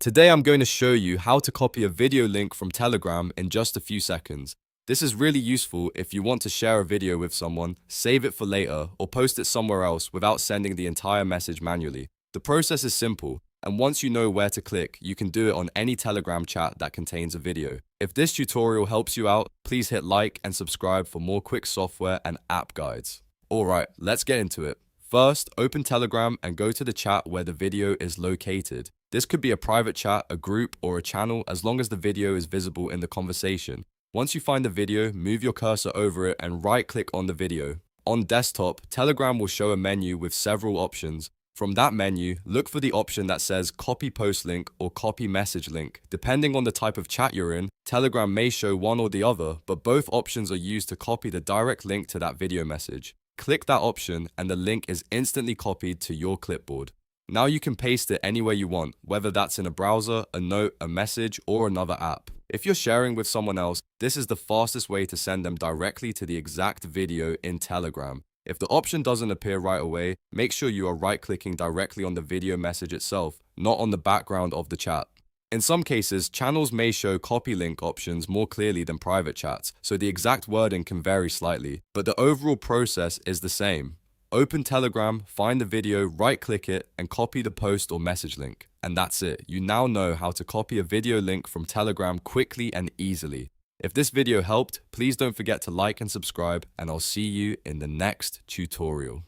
Today I'm going to show you how to copy a video link from Telegram in just a few seconds. This is really useful if you want to share a video with someone, save it for later, or post it somewhere else without sending the entire message manually. The process is simple, and once you know where to click, you can do it on any Telegram chat that contains a video. If this tutorial helps you out, please hit like and subscribe for more quick software and app guides. Alright, let's get into it. First, open Telegram and go to the chat where the video is located. This could be a private chat, a group, or a channel as long as the video is visible in the conversation. Once you find the video, move your cursor over it and right-click on the video. On desktop, Telegram will show a menu with several options. From that menu, look for the option that says Copy Post Link or Copy Message Link. Depending on the type of chat you're in, Telegram may show one or the other, but both options are used to copy the direct link to that video message. Click that option and the link is instantly copied to your clipboard. Now you can paste it anywhere you want, whether that's in a browser, a note, a message, or another app. If you're sharing with someone else, this is the fastest way to send them directly to the exact video in Telegram. If the option doesn't appear right away, make sure you are right-clicking directly on the video message itself, not on the background of the chat. In some cases, channels may show copy link options more clearly than private chats, so the exact wording can vary slightly, but the overall process is the same. Open Telegram, find the video, right-click it, and copy the post or message link. And that's it. You now know how to copy a video link from Telegram quickly and easily. If this video helped, please don't forget to like and subscribe, and I'll see you in the next tutorial.